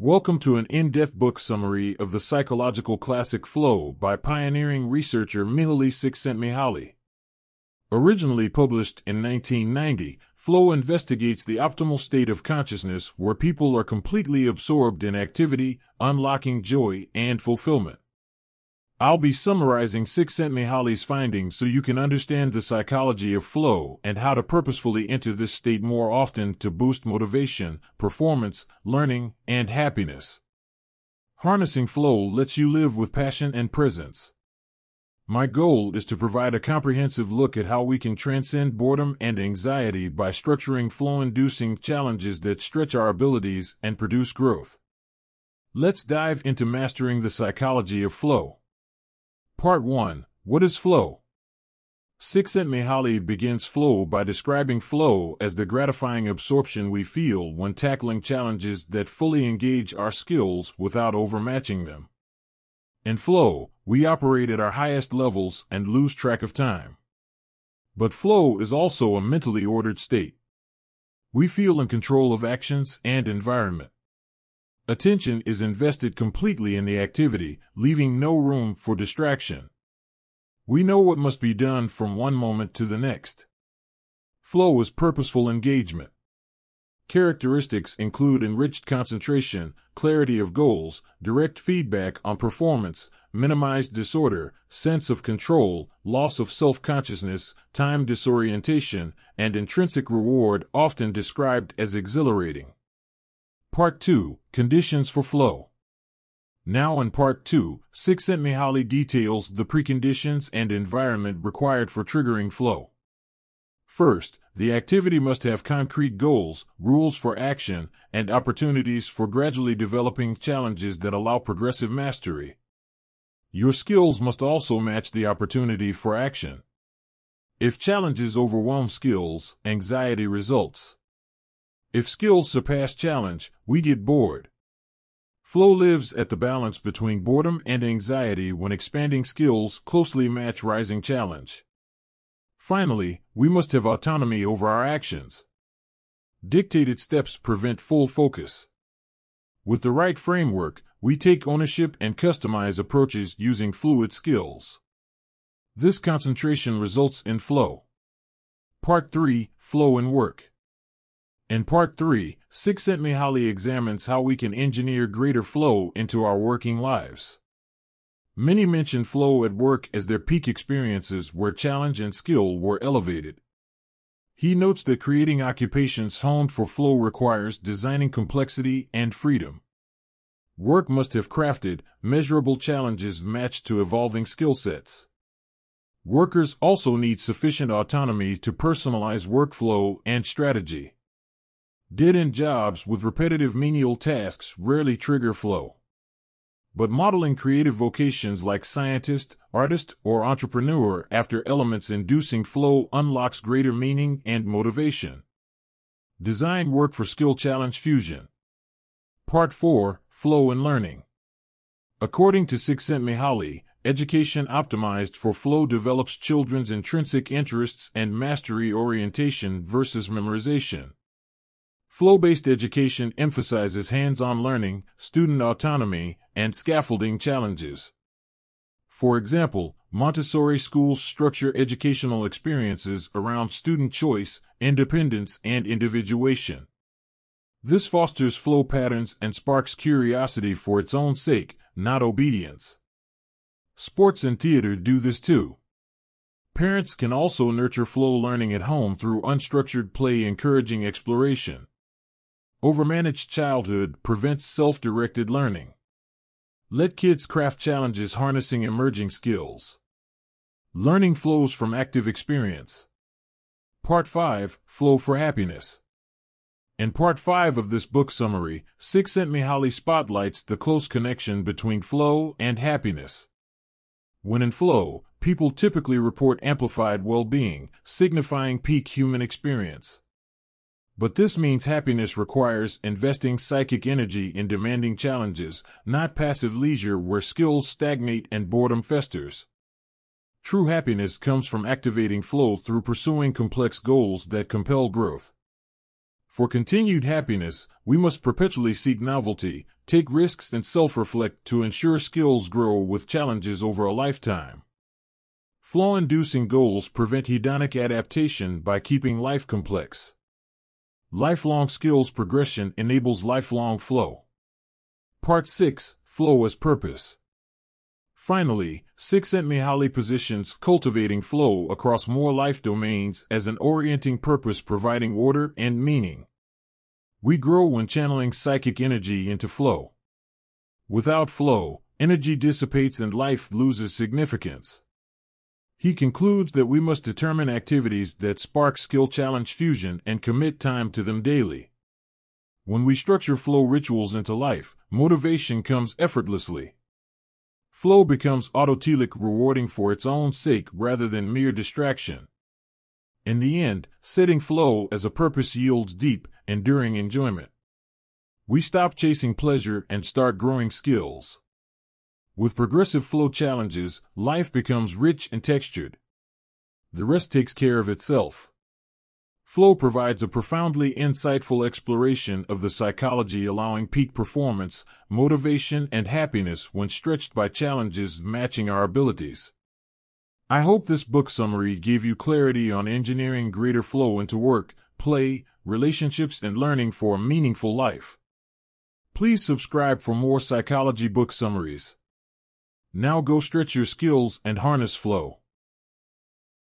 Welcome to an in-depth book summary of the psychological classic Flow by pioneering researcher Mihaly Csikszentmihalyi. Originally published in 1990, Flow investigates the optimal state of consciousness where people are completely absorbed in activity, unlocking joy and fulfillment. I'll be summarizing Csikszentmihalyi's findings so you can understand the psychology of flow and how to purposefully enter this state more often to boost motivation, performance, learning, and happiness. Harnessing flow lets you live with passion and presence. My goal is to provide a comprehensive look at how we can transcend boredom and anxiety by structuring flow-inducing challenges that stretch our abilities and produce growth. Let's dive into mastering the psychology of flow. Part 1. What is flow? Csikszentmihalyi begins flow by describing flow as the gratifying absorption we feel when tackling challenges that fully engage our skills without overmatching them. In flow, we operate at our highest levels and lose track of time. But flow is also a mentally ordered state. We feel in control of actions and environment. Attention is invested completely in the activity, leaving no room for distraction. We know what must be done from one moment to the next. Flow is purposeful engagement. Characteristics include enriched concentration, clarity of goals, direct feedback on performance, minimized disorder, sense of control, loss of self-consciousness, time disorientation, and intrinsic reward, often described as exhilarating. Part 2. Conditions for flow. Now in Part 2, Csikszentmihalyi details the preconditions and environment required for triggering flow. First, the activity must have concrete goals, rules for action, and opportunities for gradually developing challenges that allow progressive mastery. Your skills must also match the opportunity for action. If challenges overwhelm skills, anxiety results. If skills surpass challenge, we get bored. Flow lives at the balance between boredom and anxiety when expanding skills closely match rising challenge. Finally, we must have autonomy over our actions. Dictated steps prevent full focus. With the right framework, we take ownership and customize approaches using fluid skills. This concentration results in flow. Part 3. Flow in work. In Part 3, Csikszentmihalyi examines how we can engineer greater flow into our working lives. Many mention flow at work as their peak experiences where challenge and skill were elevated. He notes that creating occupations honed for flow requires designing complexity and freedom. Work must have crafted, measurable challenges matched to evolving skill sets. Workers also need sufficient autonomy to personalize workflow and strategy. Dead-end jobs with repetitive menial tasks rarely trigger flow. But modeling creative vocations like scientist, artist, or entrepreneur after elements inducing flow unlocks greater meaning and motivation. Design work for skill challenge fusion. Part 4. Flow in learning. According to Csikszentmihalyi, education optimized for flow develops children's intrinsic interests and mastery orientation versus memorization. Flow-based education emphasizes hands-on learning, student autonomy, and scaffolding challenges. For example, Montessori schools structure educational experiences around student choice, independence, and individuation. This fosters flow patterns and sparks curiosity for its own sake, not obedience. Sports and theater do this too. Parents can also nurture flow learning at home through unstructured play encouraging exploration. Overmanaged childhood prevents self-directed learning. Let kids craft challenges harnessing emerging skills. Learning flows from active experience. Part 5. Flow for happiness. In Part 5 of this book summary, Csikszentmihalyi spotlights the close connection between flow and happiness. When in flow, people typically report amplified well-being, signifying peak human experience. But this means happiness requires investing psychic energy in demanding challenges, not passive leisure where skills stagnate and boredom festers. True happiness comes from activating flow through pursuing complex goals that compel growth. For continued happiness, we must perpetually seek novelty, take risks, and self-reflect to ensure skills grow with challenges over a lifetime. Flow-inducing goals prevent hedonic adaptation by keeping life complex. Lifelong skills progression enables lifelong flow. Part 6. Flow as Purpose. Finally, Csikszentmihalyi positions cultivating flow across more life domains as an orienting purpose providing order and meaning. We grow when channeling psychic energy into flow. Without flow, energy dissipates and life loses significance. He concludes that we must determine activities that spark skill-challenge fusion and commit time to them daily. When we structure flow rituals into life, motivation comes effortlessly. Flow becomes autotelic, rewarding for its own sake rather than mere distraction. In the end, setting flow as a purpose yields deep, enduring enjoyment. We stop chasing pleasure and start growing skills. With progressive flow challenges, life becomes rich and textured. The rest takes care of itself. Flow provides a profoundly insightful exploration of the psychology, allowing peak performance, motivation, and happiness when stretched by challenges matching our abilities. I hope this book summary gave you clarity on engineering greater flow into work, play, relationships, and learning for a meaningful life. Please subscribe for more psychology book summaries. Now go stretch your skills and harness flow.